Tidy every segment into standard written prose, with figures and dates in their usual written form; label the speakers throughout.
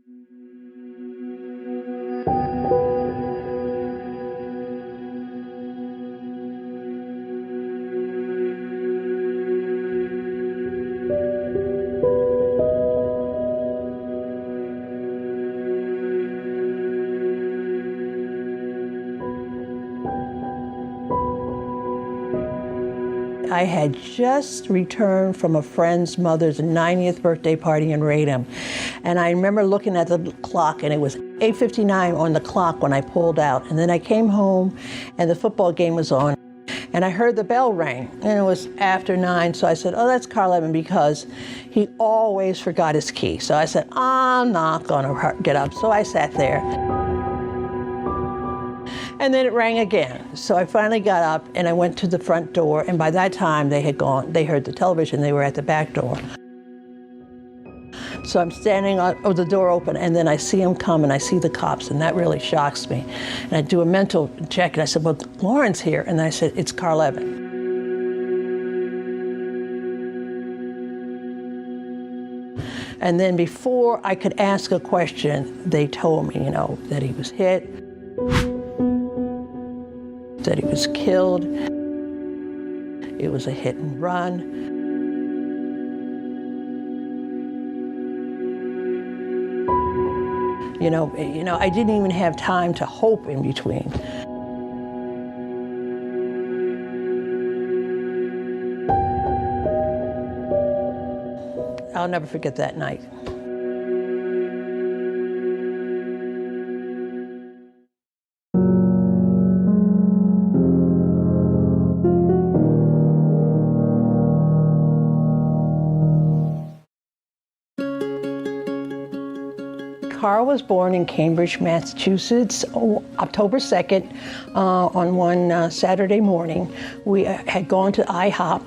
Speaker 1: I had just returned from a friend's mother's 90th birthday party in Radom. And I remember looking at the clock, and it was 8:59 on the clock when I pulled out. And then I came home, and the football game was on. And I heard the bell ring, and it was after 9. So I said, oh, that's Carl Evan, because he always forgot his key. So I said, I'm not gonna get up. So I sat there. And then it rang again. So I finally got up and I went to the front door, and by that time they had gone, they heard the television, they were at the back door. So I'm standing with the door open, and then I see him come and I see the cops, and that really shocks me. And I do a mental check, and I said, well, Lauren's here. And I said, it's Carl Evan. And then before I could ask a question, they told me, that he was hit, that he was killed. It was a hit and run. I didn't even have time to hope in between. I'll never forget that night. Carl was born in Cambridge, Massachusetts, October 2nd, on one Saturday morning. We had gone to IHOP,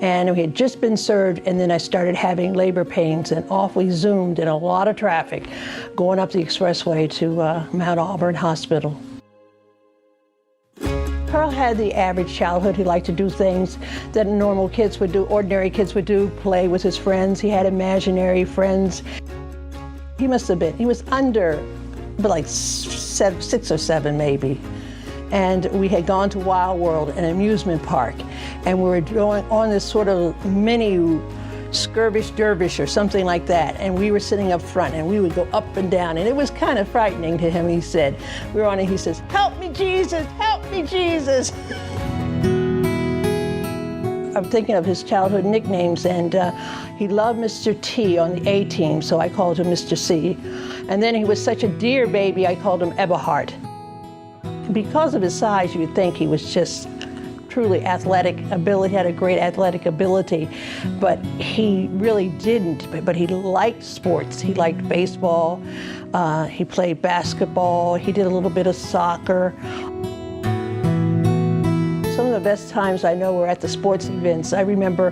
Speaker 1: and we had just been served, and then I started having labor pains, and off we zoomed in a lot of traffic, going up the expressway to Mount Auburn Hospital. Carl had the average childhood. He liked to do things that normal kids would do, ordinary kids would do, play with his friends. He had imaginary friends. He was under, but like 6 or 7 maybe. And we had gone to Wild World, an amusement park, and we were going on this sort of mini skirmish dervish or something like that. And we were sitting up front, and we would go up and down, and it was kind of frightening to him. He said, we were on it, he says, help me, Jesus, help me, Jesus. I'm thinking of his childhood nicknames, and he loved Mr. T on the A team, so I called him Mr. C. And then he was such a dear baby, I called him Eberhard. Because of his size, you would think he was just truly athletic ability, had a great athletic ability, but he really didn't. But he liked sports. He liked baseball, he played basketball, he did a little bit of soccer. Some of the best times I know were at the sports events. I remember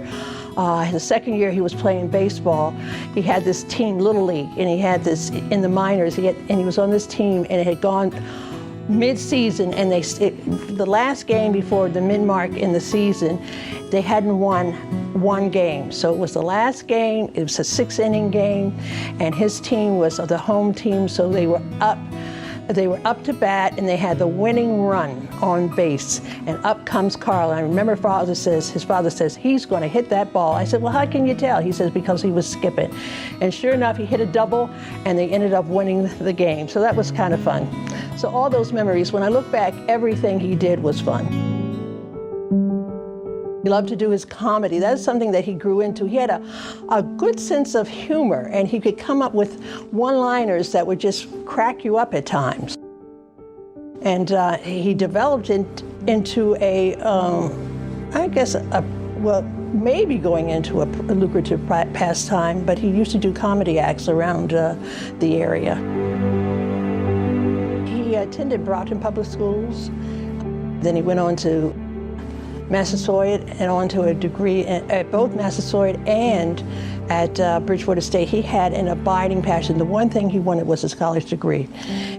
Speaker 1: the second year he was playing baseball, he had this team, Little League, and he had this in the minors, and he was on this team, and it had gone mid-season, and the last game before the mid-mark in the season, they hadn't won one game. So it was the last game, it was a 6-inning game, and his team was the home team, so they were up to bat, and they had the winning run on base, and up comes Carl. And I remember his father says, he's going to hit that ball. I said, well, how can you tell? He says, because he was skipping. And sure enough, he hit a double, and they ended up winning the game. So that was kind of fun. So all those memories, when I look back, everything he did was fun. He loved to do his comedy. That is something that he grew into. He had a good sense of humor, and he could come up with one-liners that would just crack you up at times. And he developed into maybe going into a lucrative pastime, but he used to do comedy acts around the area. He attended Brockton Public Schools. Then he went on to Massasoit and on to a degree at both Massasoit and at Bridgewater State. He had an abiding passion. The one thing he wanted was his college degree.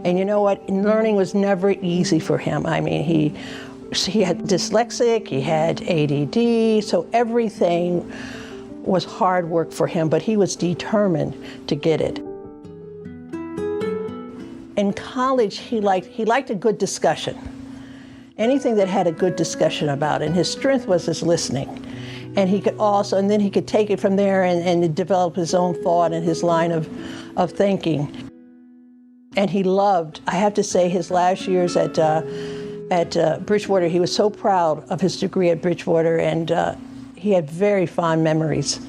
Speaker 1: And you know what? Learning was never easy for him. I mean, he had dyslexic, he had ADD, so everything was hard work for him, but he was determined to get it. In college, he liked a good discussion. Anything that had a good discussion about it. And his strength was his listening. And he could also, and then he could take it from there and develop his own thought and his line of thinking. And he loved, I have to say, his last years at Bridgewater. He was so proud of his degree at Bridgewater, and he had very fond memories.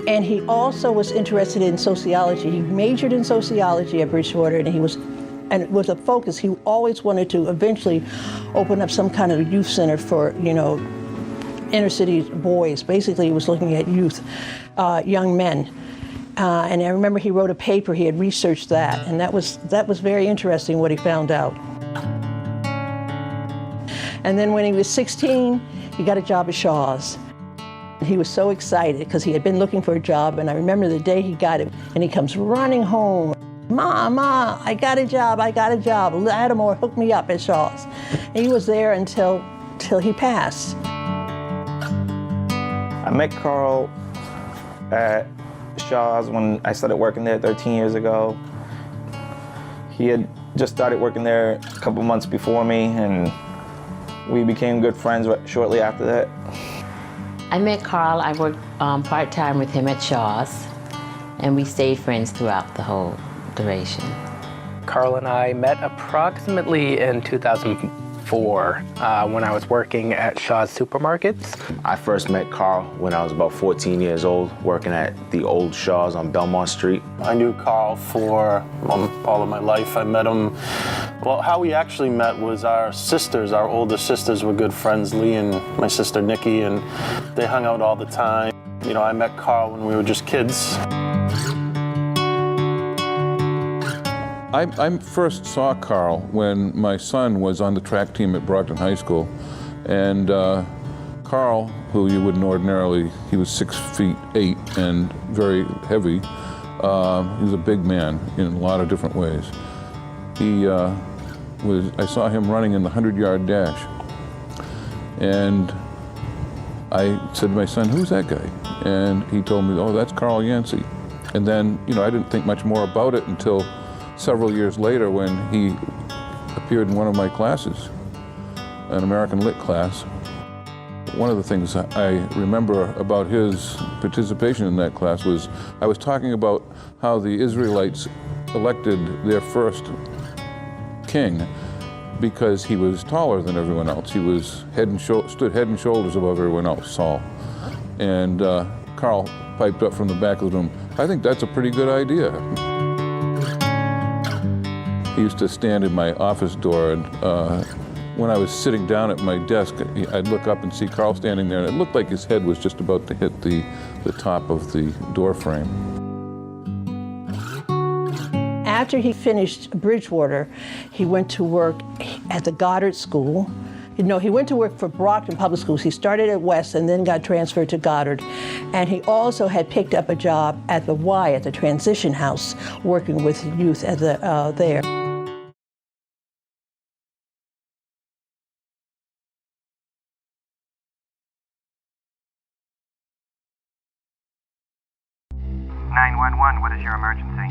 Speaker 1: And he also was interested in sociology. He majored in sociology at Bridgewater, and with a focus, he always wanted to eventually open up some kind of youth center for, inner city boys. Basically, he was looking at youth, young men. And I remember he wrote a paper, he had researched that, and that was very interesting what he found out. And then when he was 16, he got a job at Shaw's. He was so excited because he had been looking for a job, and I remember the day he got it, and he comes running home. Ma, I got a job. Lattimore hooked me up at Shaw's. And he was there until he passed.
Speaker 2: I met Carl at Shaw's when I started working there 13 years ago. He had just started working there a couple months before me, and we became good friends shortly after that.
Speaker 3: I met Carl. I worked part-time with him at Shaw's, and we stayed friends throughout the whole duration.
Speaker 4: Carl and I met approximately in 2004 when I was working at Shaw's Supermarkets.
Speaker 5: I first met Carl when I was about 14 years old, working at the old Shaw's on Belmont Street.
Speaker 6: I knew Carl for all of my life. I met him, well, how we actually met was our older sisters were good friends, Lee and my sister Nikki, and they hung out all the time. I met Carl when we were just kids.
Speaker 7: I first saw Carl when my son was on the track team at Brockton High School, and Carl, who you wouldn't ordinarily, he was 6'8" and very heavy. He was a big man in a lot of different ways. I saw him running in the 100-yard dash, and I said to my son, "Who's that guy?" And he told me, "Oh, that's Carl Yancey." And then, I didn't think much more about it until several years later when he appeared in one of my classes, an American Lit class. One of the things I remember about his participation in that class was I was talking about how the Israelites elected their first king because he was taller than everyone else. He was stood head and shoulders above everyone else, Saul. And Carl piped up from the back of the room, "I think that's a pretty good idea." He used to stand in my office door, and when I was sitting down at my desk, I'd look up and see Carl standing there, and it looked like his head was just about to hit the top of the door frame.
Speaker 1: After he finished Bridgewater, he went to work at the Goddard School. He went to work for Brockton Public Schools. He started at West and then got transferred to Goddard. And he also had picked up a job at the Y, at the Transition House, working with youth at there.
Speaker 8: What is your emergency?
Speaker 9: Oh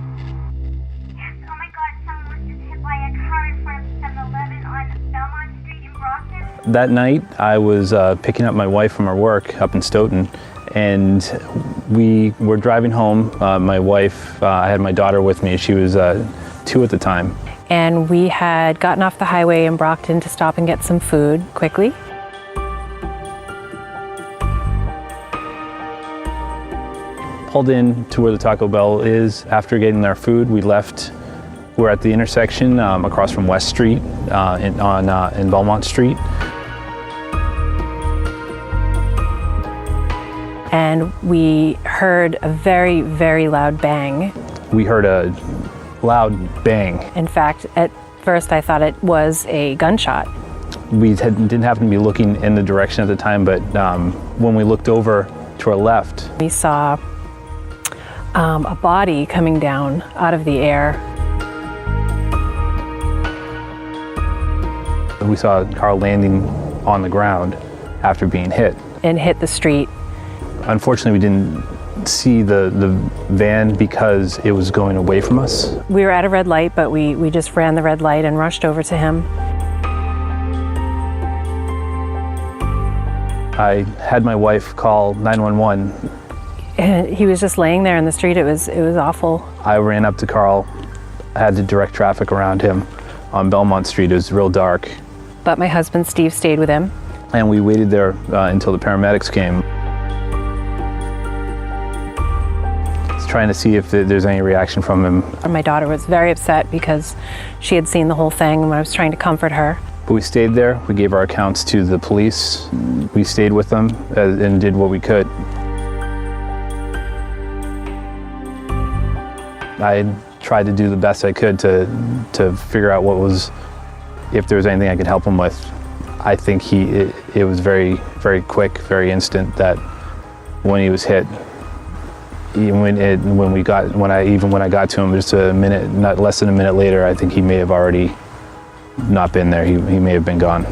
Speaker 9: my God, someone was just hit by a car in front of 7-Eleven on Belmont Street in Brockton.
Speaker 4: That night, I was picking up my wife from her work up in Stoughton, and we were driving home. My wife, I had my daughter with me. She was 2 at the time.
Speaker 10: And we had gotten off the highway in Brockton to stop and get some food quickly.
Speaker 4: Pulled in to where the Taco Bell is. After getting our food, we left. We're at the intersection across from West Street in Belmont Street.
Speaker 10: And we heard a very, very loud bang.
Speaker 4: We heard a loud bang.
Speaker 10: In fact, at first I thought it was a gunshot.
Speaker 4: We didn't happen to be looking in the direction at the time, but when we looked over to our left,
Speaker 10: we saw a body coming down out of the air.
Speaker 4: We saw Carl landing on the ground after being hit.
Speaker 10: And hit the street.
Speaker 4: Unfortunately, we didn't see the van because it was going away from us.
Speaker 10: We were at a red light, but we just ran the red light and rushed over to him.
Speaker 4: I had my wife call 911.
Speaker 10: And he was just laying there in the street. It was awful.
Speaker 4: I ran up to Carl. I had to direct traffic around him on Belmont Street. It was real dark.
Speaker 10: But my husband, Steve, stayed with him.
Speaker 4: And we waited there until the paramedics came. Just trying to see if there's any reaction from him.
Speaker 10: And my daughter was very upset because she had seen the whole thing when I was trying to comfort her.
Speaker 4: But we stayed there. We gave our accounts to the police. We stayed with them and did what we could. I tried to do the best I could to figure out if there was anything I could help him with. I think it was very, very quick, very instant that when he was hit, when I got to him just a minute, not less than a minute later, I think he may have already not been there. He may have been gone.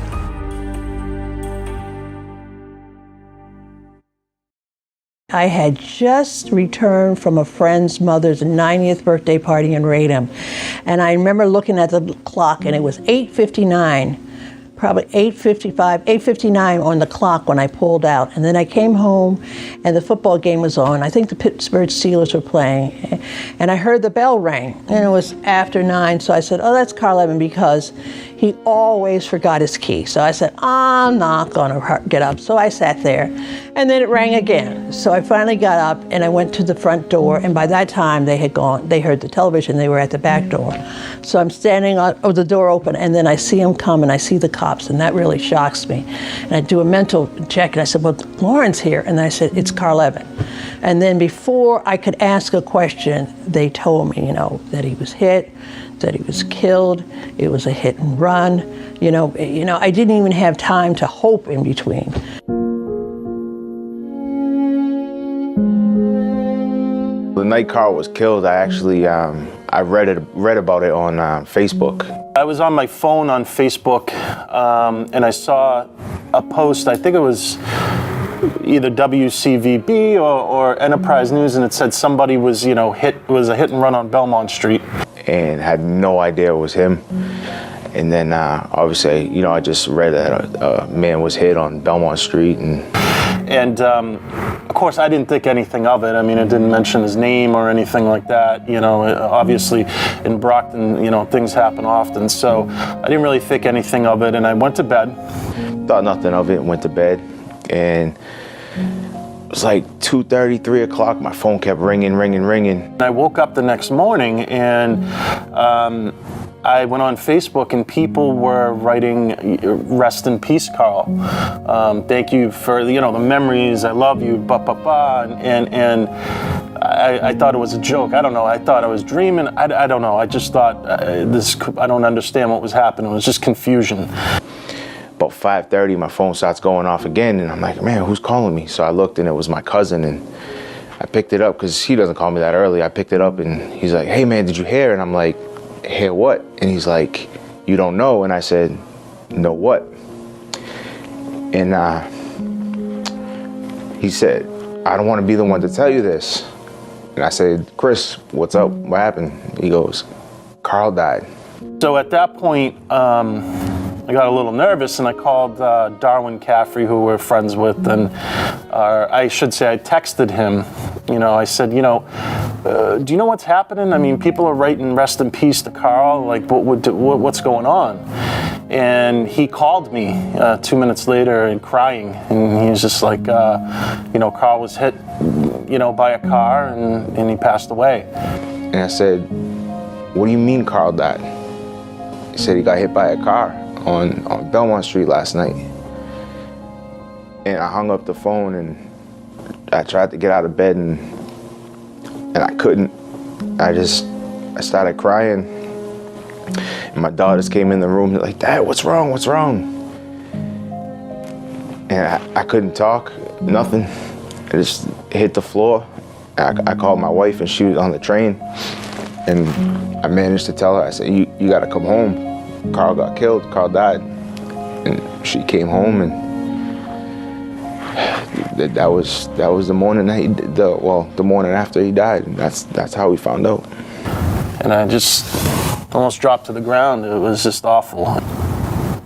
Speaker 1: I had just returned from a friend's mother's 90th birthday party in Radom. And I remember looking at the clock and it was 8:59, probably 8:55, 8:59 on the clock when I pulled out. And then I came home and the football game was on. I think the Pittsburgh Steelers were playing. And I heard the bell ring and it was after 9. So I said, oh, that's Carl Evan, because he always forgot his key. So I said, I'm not gonna get up. So I sat there and then it rang again. So I finally got up and I went to the front door, and by that time they had gone, they heard the television, they were at the back door. So I'm standing with the door open, and then I see him come and I see the cops, and that really shocks me. And I do a mental check and I said, well, Lauren's here. And I said, it's Carl Evan. And then before I could ask a question, they told me, that he was hit, that he was killed, it was a hit and run. I didn't even have time to hope in between.
Speaker 5: The night Carl was killed, I actually I read about it on Facebook.
Speaker 6: I was on my phone on Facebook, and I saw a post. I think it was either WCVB or Enterprise News, and it said somebody was was a hit and run on Belmont Street,
Speaker 5: and had no idea it was him. And then obviously, I just read that a man was hit on Belmont Street, and of course I didn't think anything of it. I mean, it didn't mention his name or anything like that. Obviously in Brockton, things happen often, so I didn't really think anything of it, and I went to bed. Thought nothing of it, went to bed, and it was like 2:30, 3 o'clock. My phone kept ringing.
Speaker 6: I woke up the next morning and I went on Facebook and people were writing, rest in peace, Carl. Thank you for the memories. I love you, and I thought it was a joke. I don't know. I thought I was dreaming. I don't know. I just thought I don't understand what was happening. It was just confusion.
Speaker 5: About 5:30, my phone starts going off again, and I'm like, man, who's calling me? So I looked, and it was my cousin, and I picked it up because he doesn't call me that early. I picked it up, and he's like, hey, man, did you hear? And I'm like, hear what? And he's like, you don't know? And I said, no what? And he said, I don't want to be the one to tell you this. And I said, Chris, what's up? What happened? He goes, Carl died.
Speaker 6: So at that point, I got a little nervous, and I called Darwin Caffrey, who we're friends with, and I should say I texted him. I said, do you know what's happening? I mean, people are writing rest in peace to Carl. Like, what's going on? And he called me 2 minutes later and crying, and he was just like, Carl was hit, by a car, and he passed away.
Speaker 5: And I said, what do you mean Carl died? He said he got hit by a car on Belmont Street last night. And I hung up the phone, and I tried to get out of bed, and I couldn't. I started crying, and my daughters came in the room like, Dad, what's wrong? And I couldn't talk, nothing. I just hit the floor. I called my wife, and she was on the train, and I managed to tell her, I said, you gotta come home. Carl got killed, Carl died. And she came home, and that was the morning that the morning after he died. And that's how we found out.
Speaker 6: And I just almost dropped to the ground. It was just awful.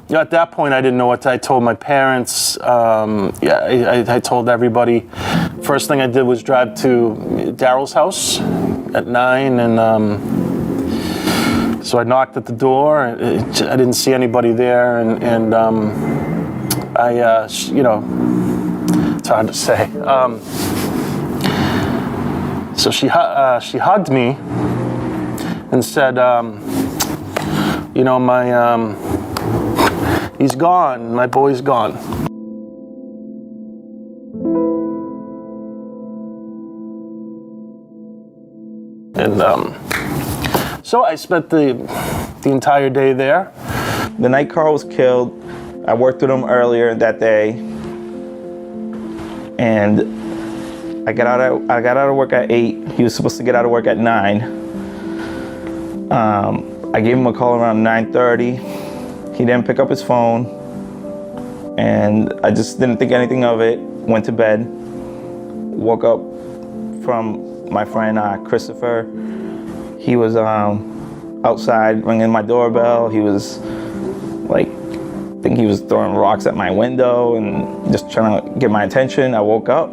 Speaker 6: At that point, I didn't know what I told my parents. I told everybody. First thing I did was drive to Daryl's house at 9, and so I knocked at the door. I didn't see anybody there, and it's hard to say. So she hugged me and said, he's gone, my boy's gone. And so I spent the entire day there.
Speaker 2: The night Carl was killed, I worked with him earlier that day, and I got out of work at 8. He was supposed to get out of work at 9. I gave him a call around 9:30. He didn't pick up his phone, and I just didn't think anything of it. Went to bed, woke up from my friend Christopher. He was outside ringing my doorbell. He was I think he was throwing rocks at my window and just trying to get my attention. I woke up.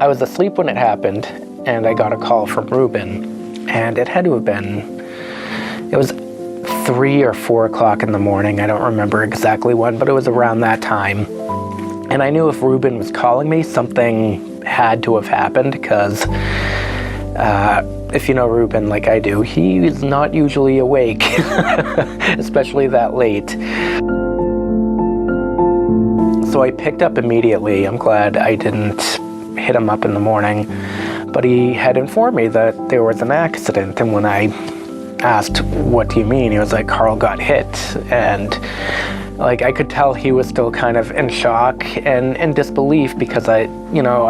Speaker 11: I was asleep when it happened, and I got a call from Ruben, and it had to have been, it was 3 or 4 o'clock in the morning. I don't remember exactly when, but it was around that time. And I knew if Ruben was calling me, something had to have happened, because if you know Ruben like I do, he is not usually awake, especially that late. So I picked up immediately. I'm glad I didn't hit him up in the morning, but he had informed me that there was an accident, and when I asked, what do you mean? He was like, Carl got hit. And I could tell he was still kind of in shock and in disbelief, because I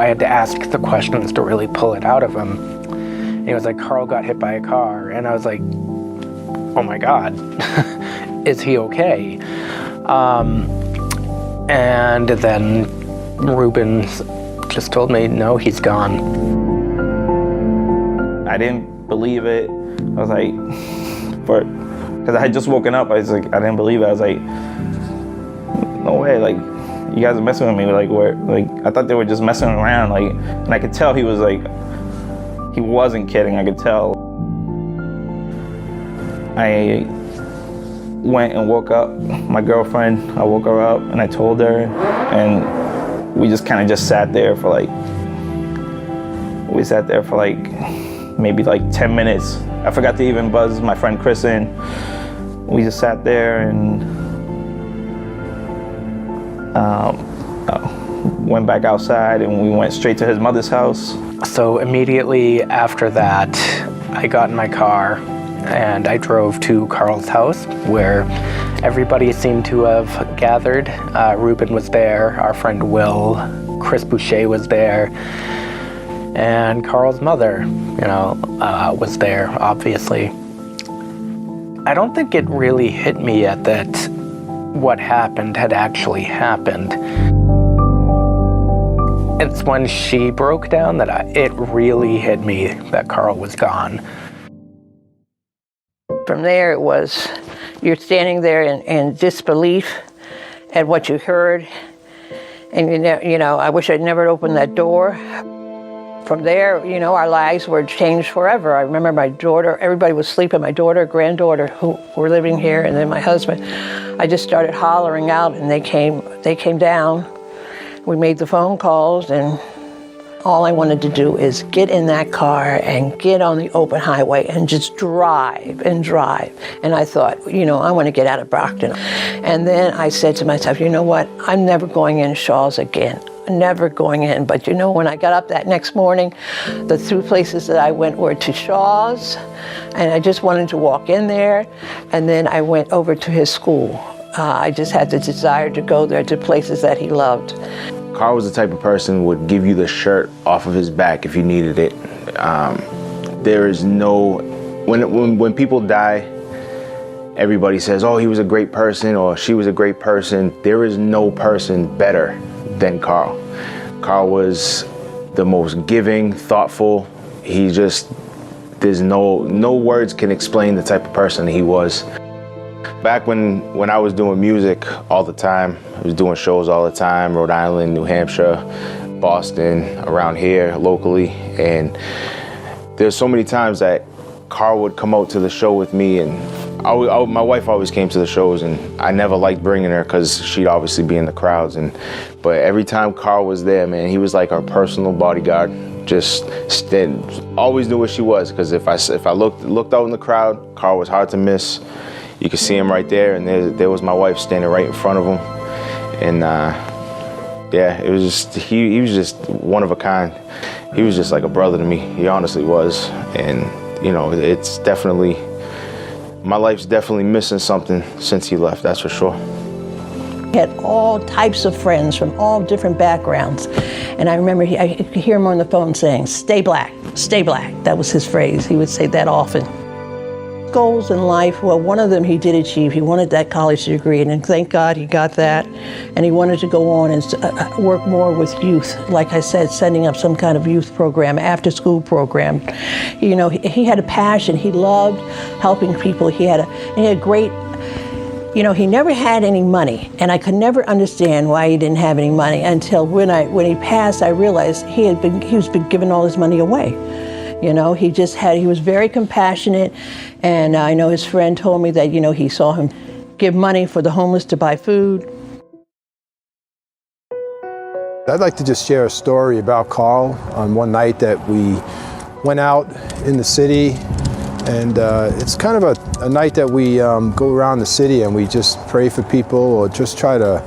Speaker 11: had to ask the questions to really pull it out of him. And he was like, Carl got hit by a car. And I was like, oh my God, is he okay? And then Ruben just told me, no, he's gone.
Speaker 2: I didn't believe it. I was like, because I had just woken up, I was like, I didn't believe it. I was like, no way, you guys are messing with me. I thought they were just messing around, and I could tell he was he wasn't kidding. I could tell. I went and woke up my girlfriend. I woke her up and I told her, and we just kind of just sat there for maybe 10 minutes. I forgot to even buzz my friend Chris in. We just sat there and went back outside, and we went straight to his mother's house.
Speaker 11: So immediately after that, I got in my car and I drove to Carl's house, where everybody seemed to have gathered. Ruben was there, our friend Will, Chris Boucher was there, and Carl's mother, was there, obviously. I don't think it really hit me yet that what happened had actually happened. It's when she broke down that it really hit me that Carl was gone.
Speaker 1: From there, it was, you're standing there in disbelief at what you heard, and I wish I'd never opened that door. From there, our lives were changed forever. I remember my daughter, everybody was sleeping, my daughter, granddaughter, who were living here, and then my husband. I just started hollering out, and they came down. We made the phone calls, and all I wanted to do is get in that car and get on the open highway and just drive and drive. And I thought, I want to get out of Brockton. And then I said to myself, you know what? I'm never going in Shaw's again. Never going in. But when I got up that next morning, the 2 places that I went were to Shaw's, and I just wanted to walk in there. And then I went over to his school. I just had the desire to go there to places that he loved.
Speaker 5: Carl was the type of person who would give you the shirt off of his back if you needed it. There is no, when people die, everybody says, oh, he was a great person or she was a great person. There is no person better than Carl. Carl was the most giving, thoughtful. There's no words can explain the type of person he was. Back when I was doing music all the time, I was doing shows all the time, Rhode Island, New Hampshire, Boston, around here locally, and there's so many times that Carl would come out to the show with me, and my wife always came to the shows, and I never liked bringing her because she'd obviously be in the crowds. But every time Carl was there, man, he was like our personal bodyguard. Just always knew where she was, because if I looked out in the crowd, Carl was hard to miss. You could see him right there, and there was my wife standing right in front of him. And yeah, it was just he was just one of a kind. He was just like a brother to me. He honestly was. And you know, it's definitely, my life's definitely missing something since he left, that's for sure.
Speaker 1: He had all types of friends from all different backgrounds. And I remember I could hear him on the phone saying, "Stay black, stay black." That was his phrase. He would say that often. Goals in life, well, one of them he did achieve. He wanted that college degree, and thank God he got that. And he wanted to go on and work more with youth. Like I said, setting up some kind of youth program, after school program. You know, he had a passion. He loved helping people. He had a great, you know, he never had any money, and I could never understand why he didn't have any money until when he passed, I realized he was giving all his money away. You know, he was very compassionate, and I know his friend told me that, you know, he saw him give money for the homeless to buy food.
Speaker 12: I'd like to just share a story about Carl on one night that we went out in the city, and it's kind of a night that we go around the city and we just pray for people, or just try to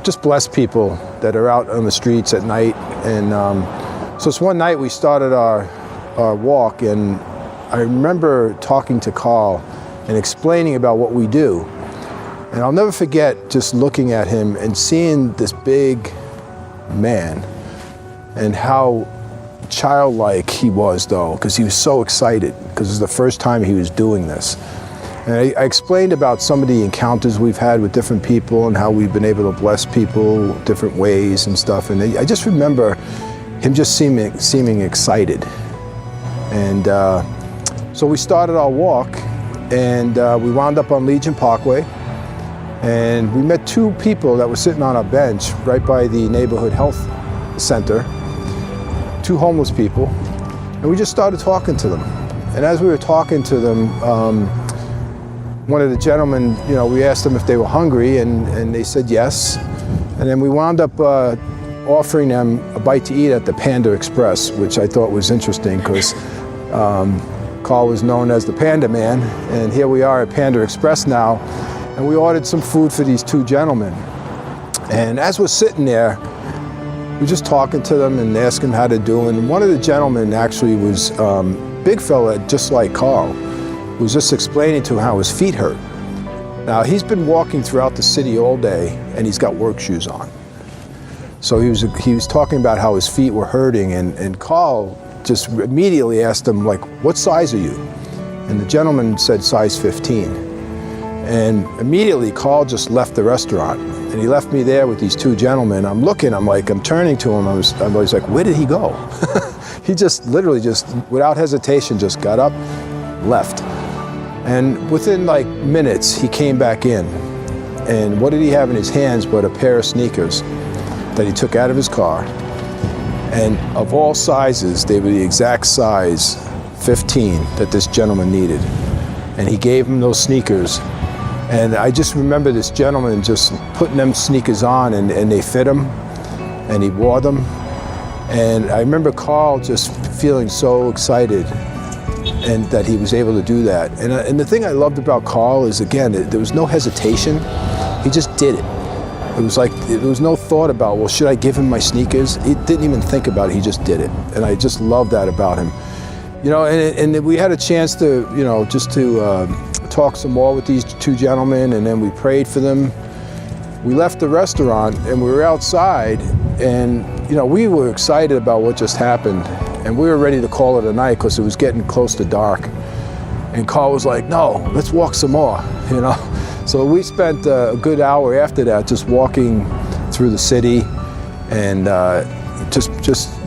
Speaker 12: just bless people that are out on the streets at night. And so it's one night we started our walk, and I remember talking to Carl and explaining about what we do. And I'll never forget just looking at him and seeing this big man and how childlike he was, though, because he was so excited, because it was the first time he was doing this. And I explained about some of the encounters we've had with different people and how we've been able to bless people different ways and stuff. And I just remember him just seeming excited. And so we started our walk, and we wound up on Legion Parkway, and we met two people that were sitting on a bench right by the neighborhood health center, two homeless people, and we just started talking to them. And as we were talking to them, one of the gentlemen, you know, we asked them if they were hungry, and they said yes. And then we wound up offering them a bite to eat at the Panda Express, which I thought was interesting, because Carl was known as the Panda Man, and here we are at Panda Express now, and we ordered some food for these two gentlemen. And as we're sitting there, we're just talking to them and asking them how they're doing. And one of the gentlemen actually was big fella, just like Carl, was just explaining to him how his feet hurt. Now, he's been walking throughout the city all day, and he's got work shoes on. So he was talking about how his feet were hurting, and Carl just immediately asked him, like, "What size are you?" And the gentleman said size 15. And immediately Carl just left the restaurant, and he left me there with these two gentlemen. I'm turning to him, I was like, where did he go? He just literally without hesitation, just got up, left. And within like minutes, he came back in. And what did he have in his hands but a pair of sneakers that he took out of his car. And of all sizes, they were the exact size 15 that this gentleman needed. And he gave him those sneakers. And I just remember this gentleman just putting them sneakers on, and they fit him, and he wore them. And I remember Carl just feeling so excited and that he was able to do that. And the thing I loved about Carl is, again, there was no hesitation. He just did it. It was like, there was no thought about, well, should I give him my sneakers? He didn't even think about it, he just did it. And I just love that about him. You know, and we had a chance to, you know, just to talk some more with these two gentlemen, and then we prayed for them. We left the restaurant and we were outside, and you know, we were excited about what just happened, and we were ready to call it a night because it was getting close to dark. And Carl was like, no, let's walk some more, you know. So we spent a good hour after that just walking through the city, and just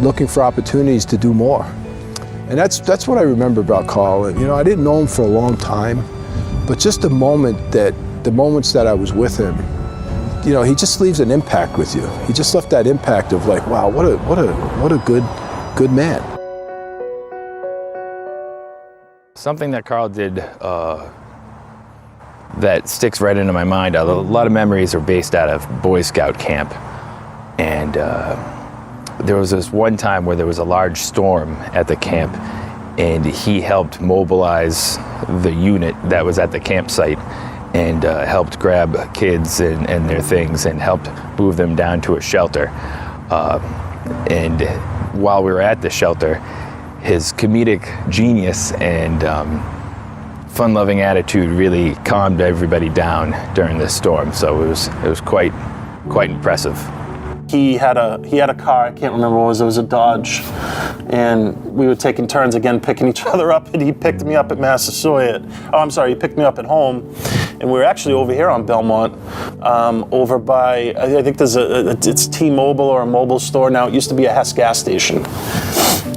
Speaker 12: looking for opportunities to do more. And that's what I remember about Carl. And, I didn't know him for a long time, but just the moments that I was with him, he just leaves an impact with you. He just left that impact of like, wow, what a good man.
Speaker 4: Something that Carl did that sticks right into my mind. A lot of memories are based out of Boy Scout camp, and there was this one time where there was a large storm at the camp, and he helped mobilize the unit that was at the campsite, and helped grab kids and their things and helped move them down to a shelter. And while we were at the shelter, his comedic genius and fun-loving attitude really calmed everybody down during this storm. So it was quite impressive.
Speaker 6: He had a car, I can't remember what it was a Dodge, and we were taking turns again picking each other up, and he picked me up at Massasoit. He picked me up at home, and we were actually over here on Belmont, over by, I think there's it's T-Mobile or a mobile store now. It used to be a Hess gas station.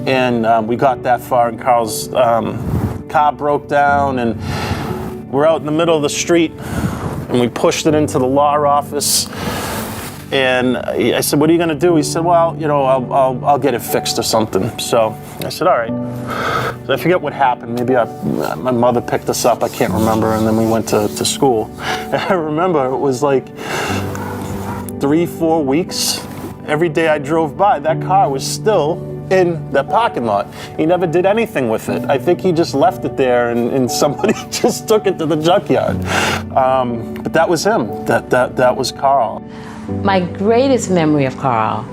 Speaker 6: And we got that far, and Carl's car broke down, and we're out in the middle of the street, and we pushed it into the law office. And I said, "What are you going to do?" He said, "Well, I'll get it fixed or something." So I said, "All right." So I forget what happened. Maybe my mother picked us up. I can't remember. And then we went to school. And I remember it was like 3-4 weeks. Every day I drove by, that car was still in the parking lot. He never did anything with it. I think he just left it there, and somebody just took it to the junkyard. But that was him. That was Carl.
Speaker 3: My greatest memory of Carl,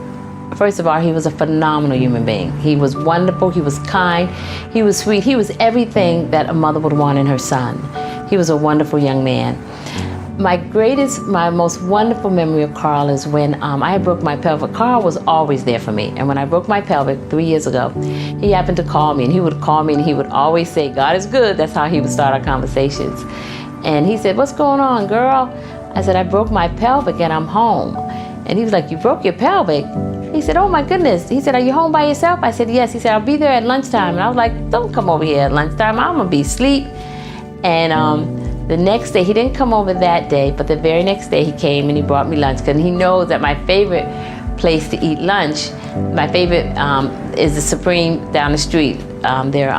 Speaker 3: first of all, he was a phenomenal human being. He was wonderful, he was kind, he was sweet, he was everything that a mother would want in her son. He was a wonderful young man. My most wonderful memory of Carl is when I broke my pelvic. Carl was always there for me. And when I broke my pelvic 3 years ago, he happened to call me, and he would call me and he would always say, "God is good." That's how he would start our conversations. And he said, "What's going on, girl?" I said, "I broke my pelvic and I'm home." And he was like, "You broke your pelvic?" He said, "Oh my goodness." He said, "Are you home by yourself?" I said, "Yes." He said, "I'll be there at lunchtime." And I was like, "Don't come over here at lunchtime. I'm gonna be asleep." And the next day, he didn't come over that day, but the very next day he came and he brought me lunch, because he knows that my favorite place to eat lunch, my favorite is the Supreme down the street. Their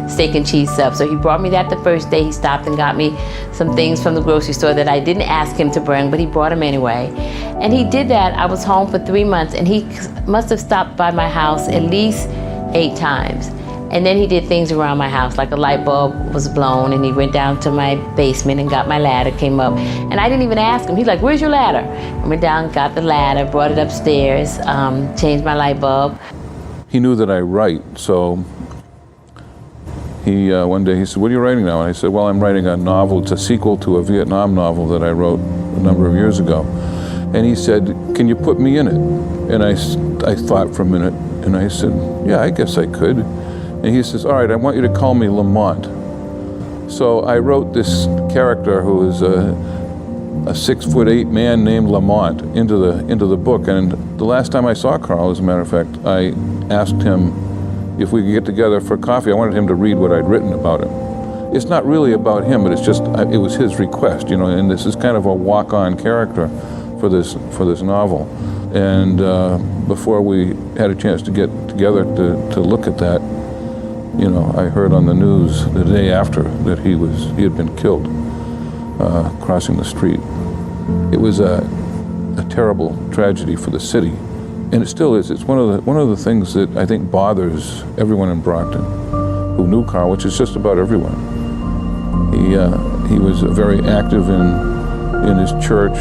Speaker 3: steak and cheese sub. So he brought me that the first day. He stopped and got me some things from the grocery store that I didn't ask him to bring, but he brought them anyway. And he did that. I was home for 3 months, and he must have stopped by my house at least 8 times. And then he did things around my house, like a light bulb was blown, and he went down to my basement and got my ladder, came up. And I didn't even ask him. He's like, "Where's your ladder?" I went down, got the ladder, brought it upstairs, changed my light bulb.
Speaker 7: He knew that I write, so he one day he said, "What are you writing now?" And I said, "Well, I'm writing a novel. It's a sequel to a Vietnam novel that I wrote a number of years ago." And he said, "Can you put me in it?" And I thought for a minute, and I said, "Yeah, I guess I could." And he says, "All right, I want you to call me Lamont." So I wrote this character who is a 6'8" man named Lamont into the book. And the last time I saw Carl, as a matter of fact, I asked him if we could get together for coffee. I wanted him to read what I'd written about him. It's not really about him, but it's just, it was his request, and this is kind of a walk-on character for this novel. And before we had a chance to get together to look at that, I heard on the news the day after that he had been killed crossing the street. It was a terrible tragedy for the city. And it still is. It's one of the things that I think bothers everyone in Brockton who knew Carl, which is just about everyone. He was very active in his church,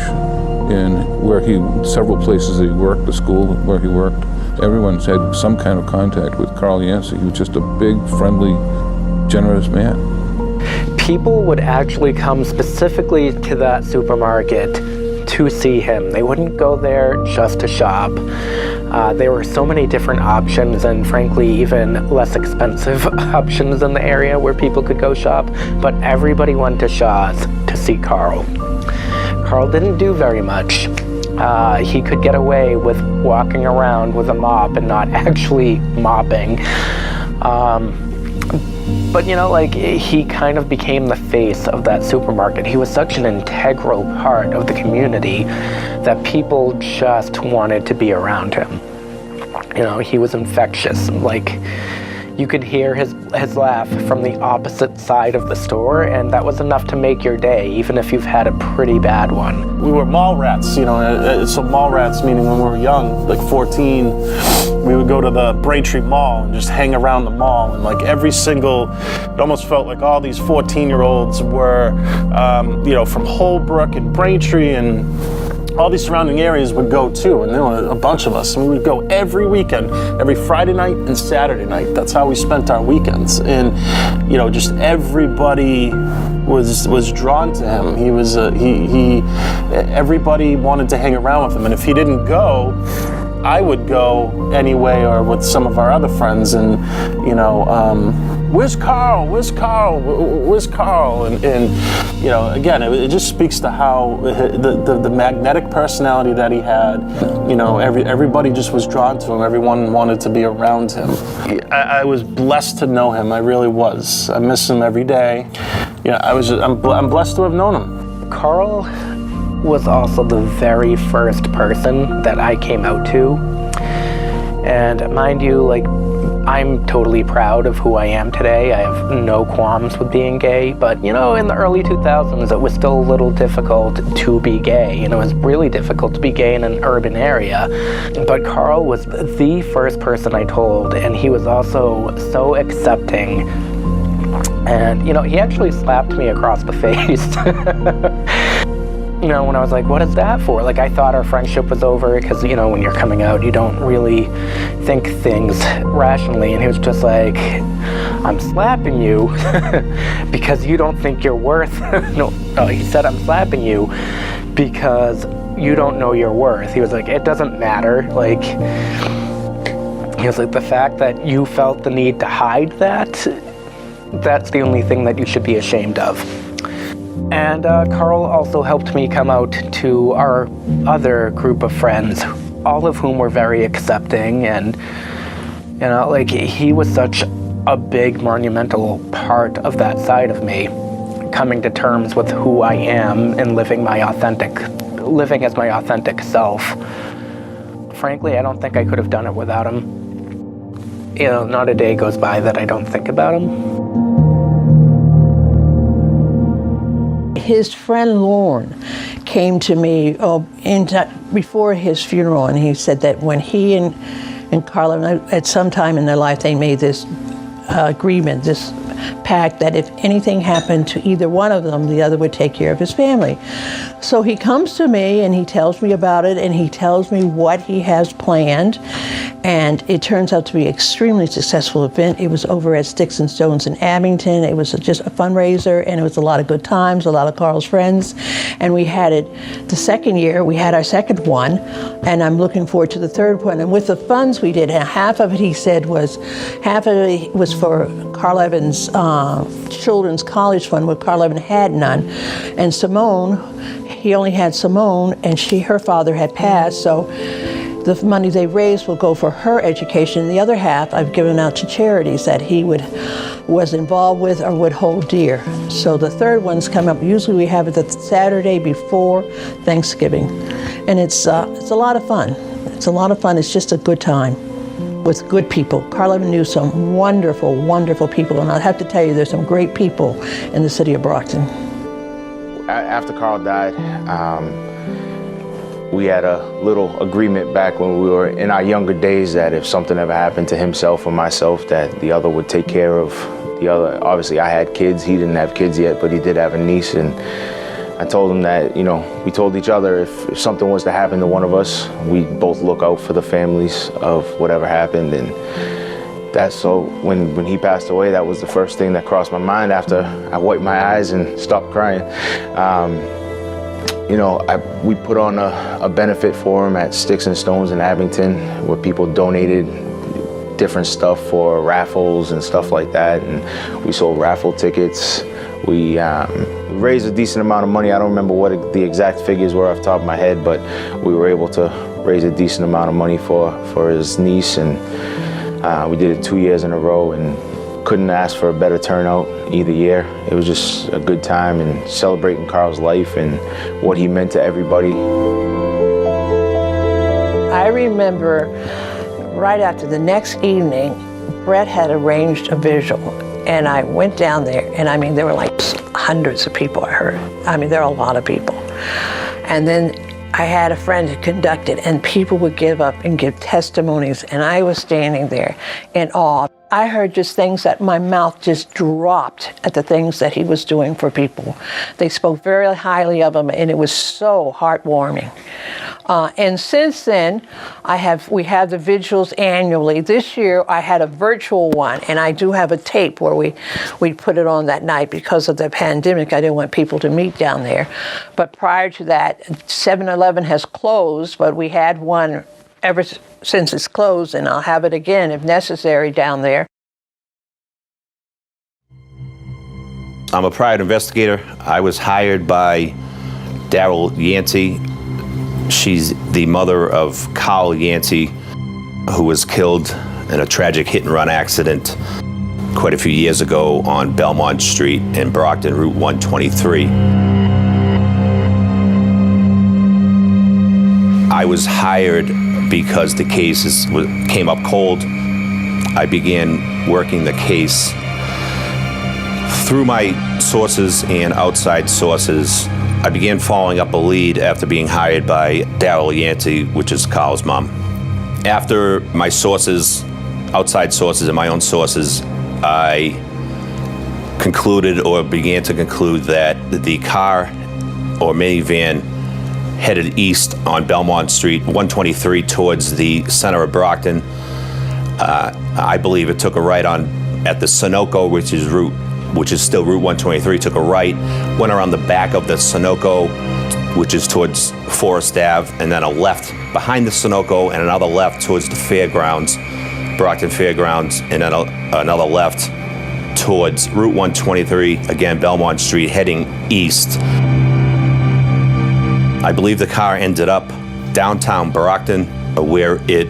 Speaker 7: in several places that he worked, the school where he worked. Everyone's had some kind of contact with Carl Yancey. He was just a big, friendly, generous man.
Speaker 11: People would actually come specifically to that supermarket to see him. They wouldn't go there just to shop. There were so many different options, and frankly even less expensive options in the area where people could go shop, but everybody went to Shaw's to see Carl. Carl didn't do very much. He could get away with walking around with a mop and not actually mopping. But you know, like, he kind of became the face of that supermarket. He was such an integral part of the community that people just wanted to be around him. You know, he was infectious. Like, you could hear his laugh from the opposite side of the store, and that was enough to make your day, even if you've had a pretty bad one.
Speaker 6: We were mall rats, you know, so mall rats meaning when we were young, like 14, we would go to the Braintree Mall and just hang around the mall, and like every single, it almost felt like all these 14-year-olds were, you know, from Holbrook and Braintree and all these surrounding areas would go too, and there were a bunch of us, and we would go every weekend, every Friday night and Saturday night. That's how we spent our weekends, and you know, just everybody was drawn to him. He was everybody wanted to hang around with him, and if he didn't go, I would go anyway, or with some of our other friends, and you know, where's Carl? Where's Carl? Where's Carl? And you know, again, it just speaks to how the magnetic personality that he had. You know, everybody just was drawn to him. Everyone wanted to be around him. I was blessed to know him. I really was. I miss him every day. Yeah, I'm blessed to have known him.
Speaker 11: Carl was also the very first person that I came out to. And mind you, like, I'm totally proud of who I am today. I have no qualms with being gay, but you know, in the early 2000s, it was still a little difficult to be gay, and it was really difficult to be gay in an urban area. But Carl was the first person I told, and he was also so accepting. And you know, he actually slapped me across the face. You know, when I was like, what is that for? Like, I thought our friendship was over because, you know, when you're coming out, you don't really think things rationally. And he was just like, I'm slapping you because you don't think you're worth. No, he said, I'm slapping you because you don't know your worth. He was like, it doesn't matter. Like, he was like, the fact that you felt the need to hide that, that's the only thing that you should be ashamed of. And Carl also helped me come out to our other group of friends, all of whom were very accepting, and you know, like, he was such a big monumental part of that side of me, coming to terms with who I am and living as my authentic self. Frankly, I don't think I could have done it without him. You know, not a day goes by that I don't think about him.
Speaker 1: His friend Lorne came to me before his funeral, and he said that when he and Carla, at some time in their life, they made this agreement, this pact, that if anything happened to either one of them, the other would take care of his family. So he comes to me and he tells me about it, and he tells me what he has planned, and it turns out to be an extremely successful event. It was over at Sticks and Stones in Abington. It was just a fundraiser, and it was a lot of good times, a lot of Carl's friends, and we had it the second year. We had our second one, and I'm looking forward to the third one. And with the funds we did, half of it, he said, was for Carl Evans' children's college fund, where Carl Evans had none, and Simone, he only had Simone, and her father had passed, so the money they raised will go for her education. The other half I've given out to charities that he was involved with or would hold dear. So the third one's come up. Usually we have it the Saturday before Thanksgiving, and it's a lot of fun. It's a lot of fun. It's just a good time with good people. Carl Evans knew some wonderful, wonderful people, and I'll have to tell you, there's some great people in the city of Brockton.
Speaker 5: After Carl died, we had a little agreement back when we were in our younger days that if something ever happened to himself or myself, that the other would take care of the other. Obviously, I had kids. He didn't have kids yet, but he did have a niece, and I told him that, you know, we told each other if something was to happen to one of us, we'd both look out for the families of whatever happened. And that's so when he passed away, that was the first thing that crossed my mind after I wiped my eyes and stopped crying. You know, we put on a benefit for him at Sticks and Stones in Abington, where people donated different stuff for raffles and stuff like that. And we sold raffle tickets. We raised a decent amount of money. I don't remember what the exact figures were off the top of my head, but we were able to raise a decent amount of money for his niece, and we did it 2 years in a row, and couldn't ask for a better turnout either year. It was just a good time and celebrating Carl's life and what he meant to everybody.
Speaker 1: I remember right after the next evening, Brett had arranged a vigil, and I went down there, and I mean, there were like hundreds of people I heard. I mean, there are a lot of people. And then I had a friend who conducted, and people would give up and give testimonies, and I was standing there in awe. I heard just things that my mouth just dropped at the things that he was doing for people. They spoke very highly of him, and it was so heartwarming. And since then, we have the vigils annually. This year, I had a virtual one, and I do have a tape where we put it on that night because of the pandemic. I didn't want people to meet down there. But prior to that, 7-Eleven has closed, but we had one ever since it's closed, and I'll have it again if necessary down there.
Speaker 13: I'm a private investigator. I was hired by Daryl Yancey. She's the mother of Carl Yancey, who was killed in a tragic hit-and-run accident quite a few years ago on Belmont Street in Brockton, Route 123. I was hired because the case came up cold. I began working the case through my sources and outside sources. I began following up a lead after being hired by Daryl Yancey, which is Carl's mom. After my sources, outside sources and my own sources, I concluded or began to conclude that the car or minivan headed east on Belmont Street, 123, towards the center of Brockton. I believe it took a right at the Sunoco, which is still Route 123, took a right, went around the back of the Sunoco, which is towards Forest Ave, and then a left behind the Sunoco, and another left towards the fairgrounds, Brockton Fairgrounds, and then another left towards Route 123, again Belmont Street, heading east. I believe the car ended up downtown Brockton, where it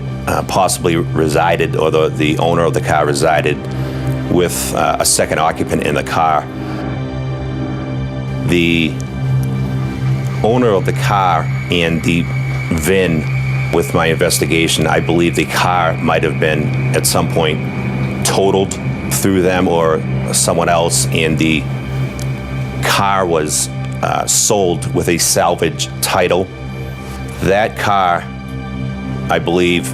Speaker 13: possibly resided, or the owner of the car resided, with a second occupant in the car. The owner of the car and the VIN, with my investigation, I believe the car might have been at some point totaled through them or someone else, and the car was sold with a salvage title. That car, I believe,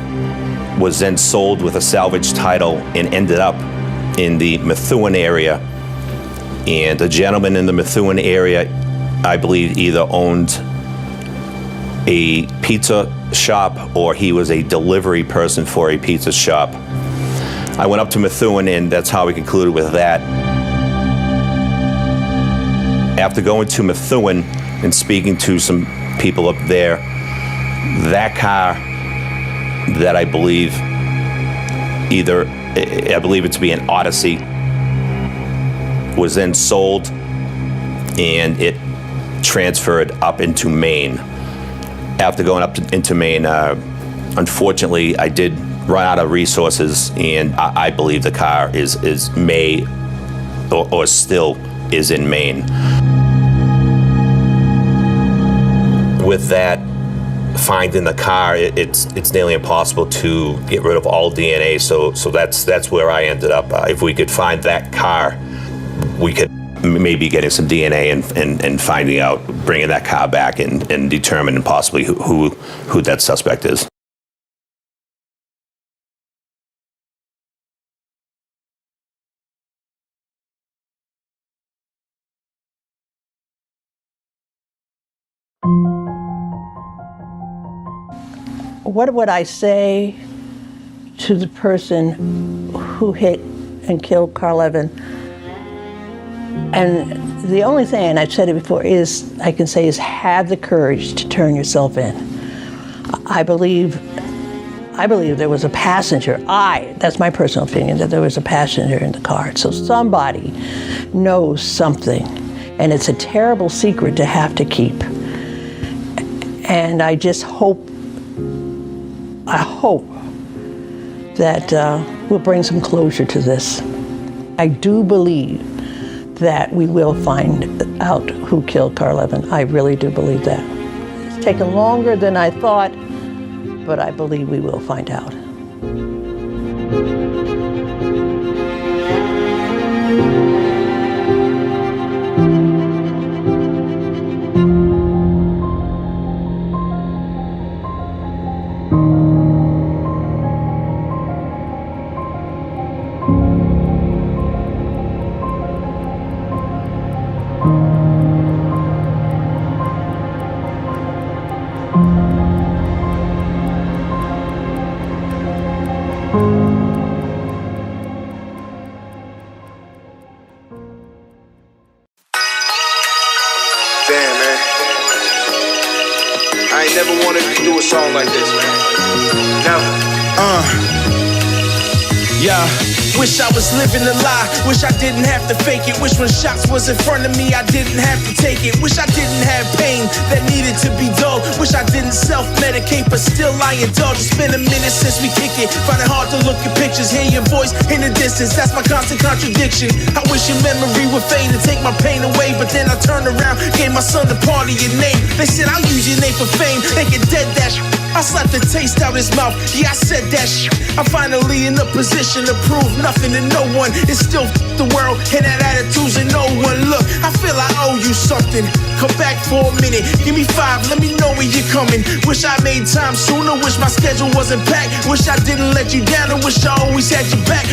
Speaker 13: was then sold with a salvage title and ended up in the Methuen area. And a gentleman in the Methuen area, I believe, either owned a pizza shop or he was a delivery person for a pizza shop. I went up to Methuen, and that's how we concluded with that. After going to Methuen and speaking to some people up there, that car that I believe it to be an Odyssey, was then sold, and it transferred up into Maine. After going into Maine, unfortunately, I did run out of resources, and I believe the car or still is in Maine. With that find in the car, it's nearly impossible to get rid of all DNA. So that's where I ended up. If we could find that car, we could maybe getting some DNA and finding out, bringing that car back and determining possibly who that suspect is.
Speaker 1: What would I say to the person who hit and killed Carl Evan? And the only thing, and I've said it before, I can say is have the courage to turn yourself in. I believe I believe there was a passenger. That's my personal opinion, that there was a passenger in the car. So somebody knows something, and it's a terrible secret to have to keep. And I just hope that we'll bring some closure to this. I do believe that we will find out who killed Carl Levin. I really do believe that. It's taken longer than I thought, but I believe we will find out.
Speaker 14: Damn, man. I ain't never wanted to do a song like this, man. Never.
Speaker 15: Yeah. Wish I was living a lie. Wish I didn't have to fake it. Wish when shots was in front of me, I didn't have to take it. Wish I didn't have pain that needed to be dulled. Wish I didn't self-medicate, but still I indulge. It's been a minute since we kick it. Find it hard to look at pictures, hear your voice in the distance. That's my constant contradiction. I wish your memory would fade and take my pain away, but then I turned around, gave my son the part of your name. They said I'll use your name for fame. They get dead that shit. I slapped the taste out his mouth. Yeah, I said that shit. I'm finally in a position to prove nothing to no one. It's still the world and that attitude's in no one. Look, I feel I owe you something. Come back for a minute. Give me 5, let me know when you're coming. Wish I made time sooner. Wish my schedule wasn't packed. Wish I didn't let you down and wish I always had your back.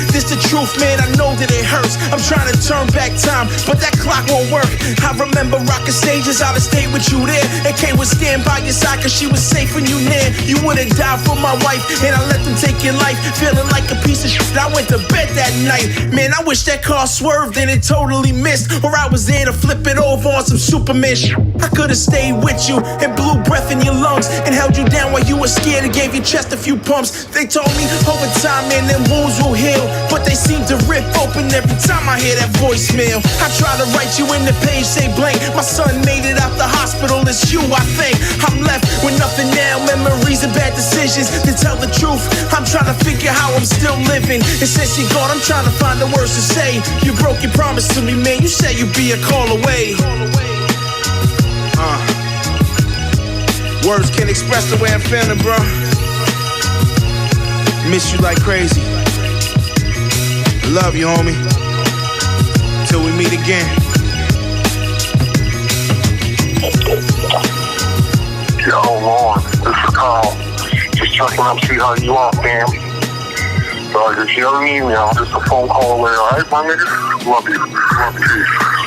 Speaker 15: This the truth, man, I know that it hurts. I'm trying to turn back time, but that clock won't work. I remember rocking stages out of state with you there, and Kay would stand by your side cause she was safe when you near. You would've died for my wife, and I let them take your life. Feeling like a piece of shit, I went to bed that night. Man, I wish that car swerved and it totally missed, or I was there to flip it over on some Superman shit. I could've stayed with you and blew breath in your lungs and held you down while you were scared and gave your chest a few pumps. They told me over time, man, them wounds will heal, but they seem to rip open every time I hear that voicemail. I try to write you in the page, say blank. My son made it out the hospital, it's you I think. I'm left with nothing now, memories and bad decisions. To tell the truth, I'm trying to figure how I'm still living. And since you're gone, I'm trying to find the words to say. You broke your promise to me, man, you said you'd be a call away.
Speaker 14: Words can't express the way I'm feeling, bro. Miss you like crazy. Love you, homie. Till we meet again.
Speaker 16: Yo, Lauren, this is Carl. Just checking up, see how you are, fam. So I just hear an email, just a phone call away, alright, my nigga? Love you. Love you. Peace.